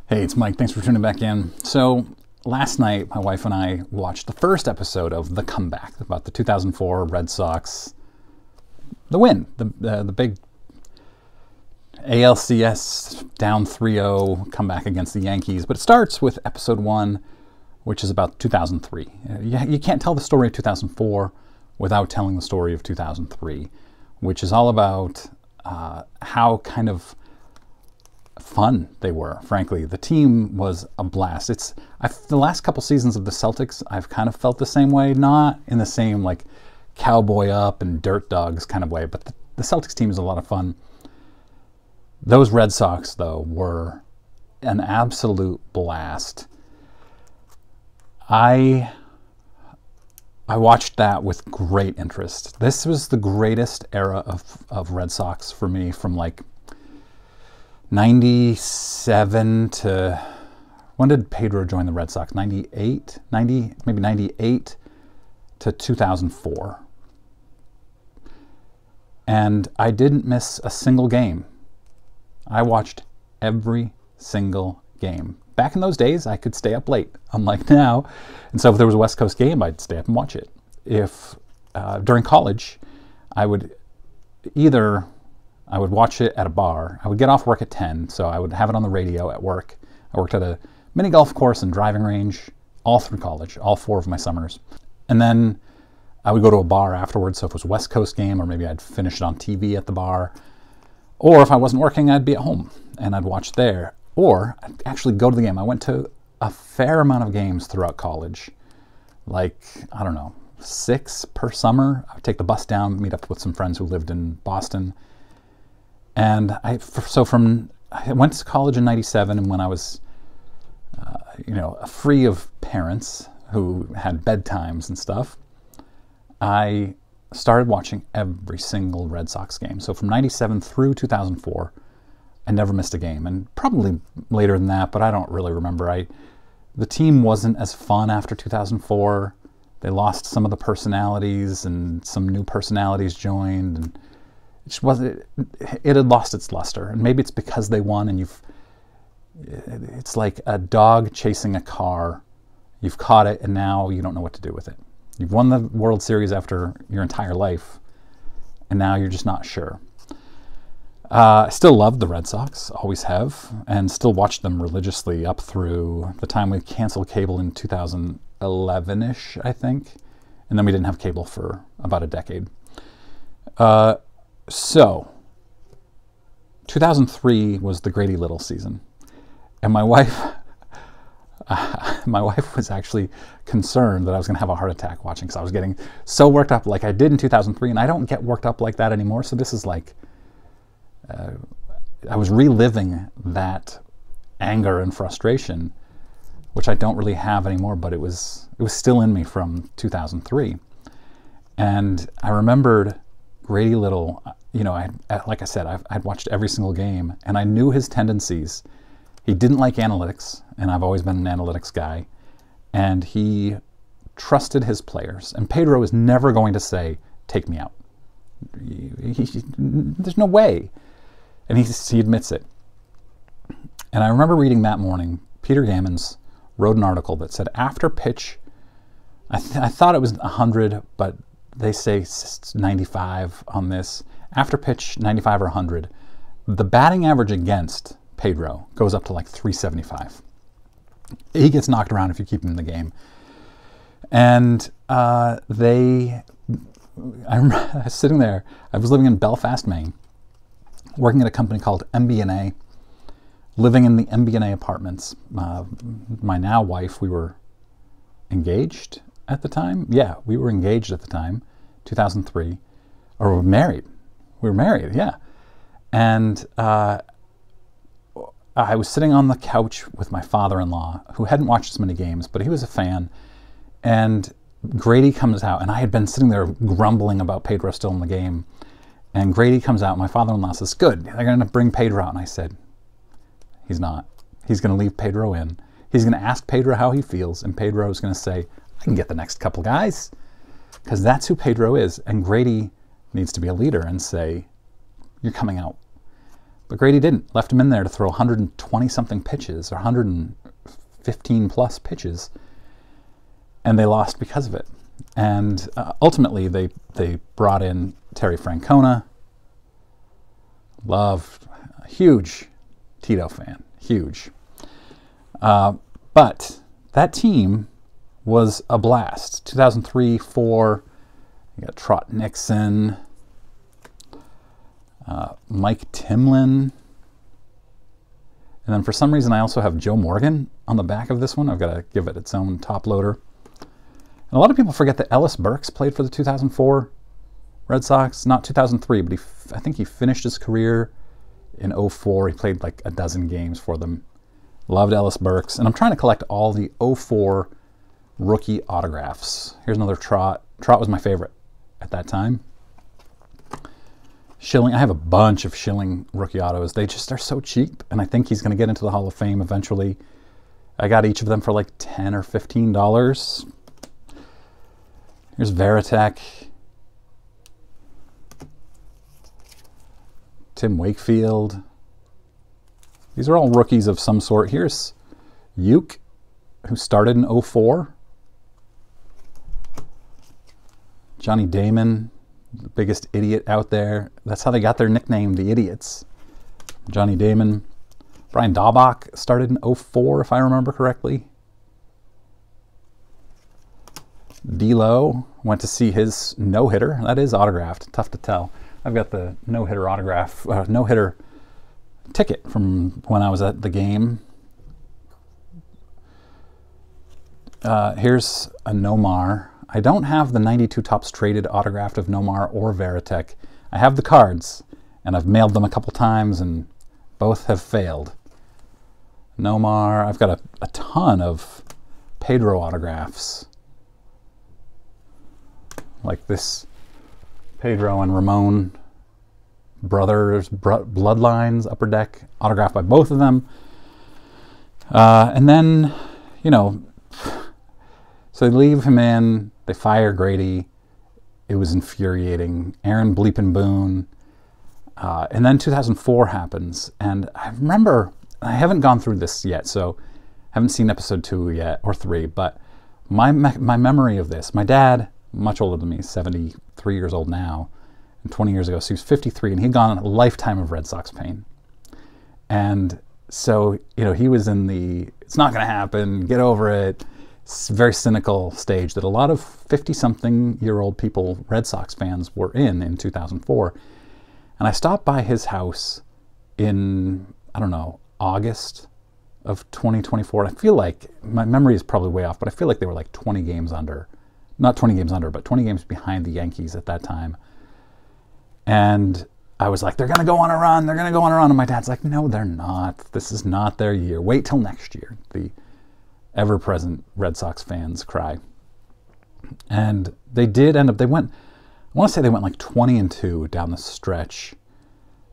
Hey, it's Mike. Thanks for tuning back in. So last night, my wife and I watched the first episode of The Comeback, about the 2004 Red Sox, the win, the big ALCS down 3-0 comeback against the Yankees. But it starts with episode 1, which is about 2003. You can't tell the story of 2004 without telling the story of 2003, which is all about how kind of fun they were. Frankly, the team was a blast. The last couple seasons of the Celtics, I've kind of felt the same way, not in the same like cowboy up and dirt dogs kind of way, but the Celtics team is a lot of fun. Those Red Sox, though, were an absolute blast. I watched that with great interest. This was the greatest era of Red Sox for me, from like 97 to, when did Pedro join the Red Sox? 98? 90, maybe 98 to 2004. And I didn't miss a single game. I watched every single game. Back in those days, I could stay up late, unlike now. And so if there was a West Coast game, I'd stay up and watch it. If during college, I would watch it at a bar. I would get off work at 10, so I would have it on the radio at work. I worked at a mini golf course and driving range all through college, all 4 of my summers. And then I would go to a bar afterwards, so if it was a West Coast game, or maybe I'd finish it on TV at the bar. Or if I wasn't working, I'd be at home and I'd watch there. Or I'd actually go to the game. I went to a fair amount of games throughout college, like, I don't know, 6 per summer. I would take the bus down, meet up with some friends who lived in Boston. And I went to college in 97, and when I was, free of parents who had bedtimes and stuff, I started watching every single Red Sox game. So from 97 through 2004, I never missed a game. And probably later than that, but I don't really remember. The team wasn't as fun after 2004. They lost some of the personalities, and some new personalities joined, and it had lost its luster. And maybe it's because they won, and it's like a dog chasing a car. You've caught it, and now you don't know what to do with it. You've won the World Series after your entire life, and now you're just not sure. I still love the Red Sox, always have, and still watch them religiously up through the time we canceled cable in 2011-ish, I think. And then we didn't have cable for about a decade. So, 2003 was the Grady Little season, and my wife was actually concerned that I was going to have a heart attack watching, because I was getting so worked up like I did in 2003, and I don't get worked up like that anymore. So this is like, I was reliving that anger and frustration, which I don't really have anymore, but it was still in me from 2003. And I remembered Grady Little. Like I said, I'd watched every single game, and I knew his tendencies. He didn't like analytics, and I've always been an analytics guy, and he trusted his players. And Pedro is never going to say, "Take me out." There's no way. And he admits it. And I remember reading that morning, Peter Gammons wrote an article that said after pitch, I thought it was 100, but they say 95 on this. After pitch 95 or 100, the batting average against Pedro goes up to like 375. He gets knocked around if you keep him in the game. And I remember sitting there. I was living in Belfast, Maine, working at a company called MB&A, living in the MB&A apartments. My now wife, we were engaged at the time. Yeah, we were engaged at the time, 2003. Or we were married. We were married, yeah. And I was sitting on the couch with my father-in-law, who hadn't watched as many games, but he was a fan. And Grady comes out, and I had been sitting there grumbling about Pedro still in the game. And Grady comes out, and my father-in-law says, "Good, they're going to bring Pedro out." And I said, "He's not. He's going to leave Pedro in. He's going to ask Pedro how he feels, and Pedro is going to say, I can get the next couple guys." Because that's who Pedro is. And Grady needs to be a leader and say, "You're coming out." But Grady didn't. Left him in there to throw 120-something pitches, or 115-plus pitches, and they lost because of it. And ultimately, they brought in Terry Francona. Loved, huge Tito fan, huge. But that team was a blast. 2003-04, you got Trot Nixon, Mike Timlin, and then for some reason I also have Joe Morgan on the back of this one. I've got to give it its own top loader. And a lot of people forget that Ellis Burks played for the 2004 Red Sox, not 2003, but I think he finished his career in 04. He played like a dozen games for them. Loved Ellis Burks. And I'm trying to collect all the 04 rookie autographs. Here's another Trot. Trot was my favorite at that time. Schilling, I have a bunch of Schilling rookie autos. They just are so cheap, and I think he's going to get into the Hall of Fame eventually. I got each of them for like $10 or $15. Here's Veritek. Tim Wakefield. These are all rookies of some sort. Here's Uke, who started in 04. Johnny Damon, the biggest idiot out there. That's how they got their nickname, the Idiots. Johnny Damon. Brian Daubach started in 04, if I remember correctly. D-Lo went to see his no-hitter. That is autographed. Tough to tell. I've got the no-hitter autograph, no-hitter ticket from when I was at the game. Here's a Nomar. I don't have the 92 Topps Traded autographed of Nomar or Veritek. I have the cards, and I've mailed them a couple times, and both have failed. Nomar, I've got a ton of Pedro autographs. Like this Pedro and Ramon brothers, Bloodlines, Upper Deck, autographed by both of them. And then, you know, so they leave him in, they fire Grady. It was infuriating. Aaron Bleepin Boone. And then 2004 happens. And I remember, I haven't gone through this yet, so haven't seen episode 2 yet, or 3, but my memory of this, my dad, much older than me, 73 years old now, and 20 years ago, so he was 53, and he'd gone a lifetime of Red Sox pain. And so, you know, he was in the, it's not going to happen, get over it, very cynical stage that a lot of 50-something-year-old people, Red Sox fans, were in 2004. And I stopped by his house in, I don't know, August of 2024. And I feel like, my memory is probably way off, but I feel like they were like 20 games under. Not 20 games under, but 20 games behind the Yankees at that time. And I was like, they're going to go on a run, they're going to go on a run. And my dad's like, no, they're not. This is not their year. Wait till next year. The ever-present Red Sox fans cry. And they did end up, they went, I want to say they went like 20-2 down the stretch.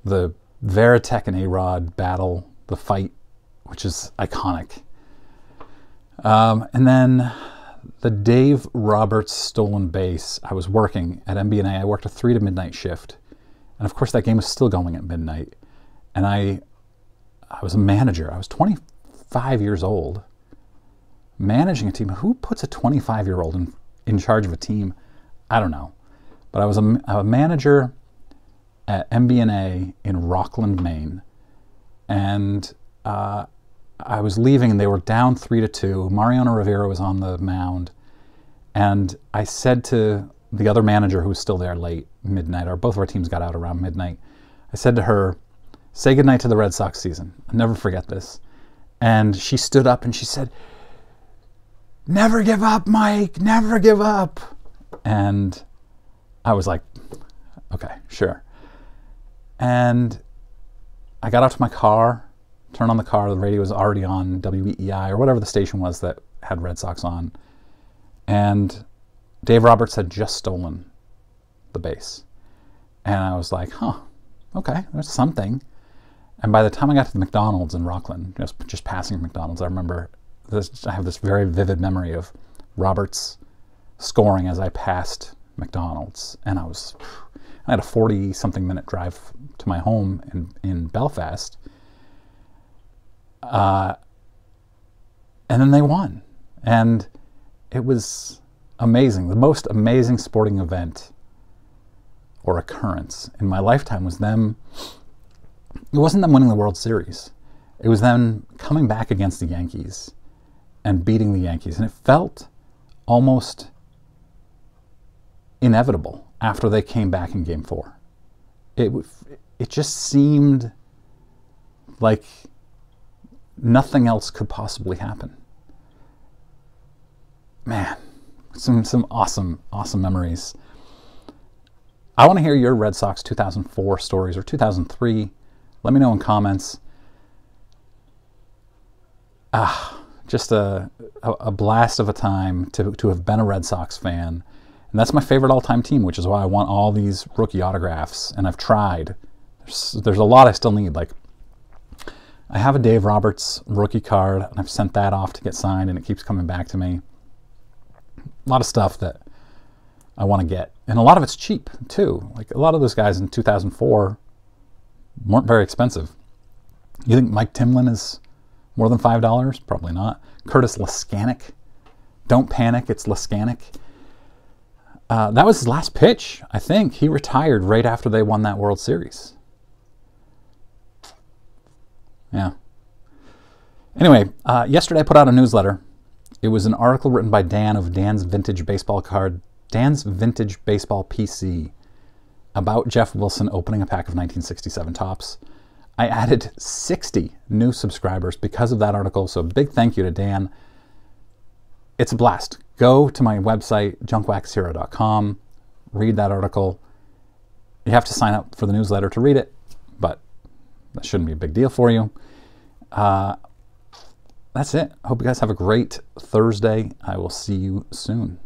The Veritek and A-Rod battle, the fight, which is iconic. And then the Dave Roberts stolen base, I was working at MBNA. I worked a 3 to midnight shift. And of course that game was still going at midnight. And I was a manager. I was 25 years old, managing a team. Who puts a 25-year-old in charge of a team? I don't know. But I was a manager at MBNA in Rockland, Maine. And I was leaving, and they were down 3-2. Mariano Rivera was on the mound. And I said to the other manager who was still there late, midnight, or both of our teams got out around midnight. I said to her, say goodnight to the Red Sox season. I'll never forget this. And she stood up and she said, never give up, Mike, never give up. And I was like, okay, sure. And I got out to my car, turned on the car, the radio was already on WEEI or whatever the station was that had Red Sox on. And Dave Roberts had just stolen the base. And I was like, huh, okay, there's something. And by the time I got to the McDonald's in Rockland, just passing McDonald's, I remember this, I have this very vivid memory of Roberts scoring as I passed McDonald's. And I had a 40-something minute drive to my home in Belfast. And then they won. And it was amazing. The most amazing sporting event or occurrence in my lifetime was them. It wasn't them winning the World Series. It was them coming back against the Yankees and beating the Yankees. And it felt almost inevitable after they came back in Game 4. It just seemed like nothing else could possibly happen. Man, some awesome memories. I want to hear your Red Sox 2004 stories or 2003. Let me know in comments. Just a blast of a time to have been a Red Sox fan. And that's my favorite all-time team, which is why I want all these rookie autographs. And I've tried. There's a lot I still need. Like, I have a Dave Roberts rookie card, and I've sent that off to get signed, and it keeps coming back to me. A lot of stuff that I want to get. And a lot of it's cheap, too. Like, a lot of those guys in 2004 weren't very expensive. You think Mike Timlin is more than $5? Probably not. Curtis Laskanik. Don't panic, it's Laskanik. That was his last pitch, I think. He retired right after they won that World Series. Yeah. Anyway, yesterday I put out a newsletter. It was an article written by Dan of Dan's Vintage Baseball PC about Jeff Wilson opening a pack of 1967 Topps. I added 60 new subscribers because of that article, so big thank you to Dan. It's a blast. Go to my website, junkwaxhero.com, read that article. You have to sign up for the newsletter to read it, but that shouldn't be a big deal for you. That's it. Hope you guys have a great Thursday. I will see you soon.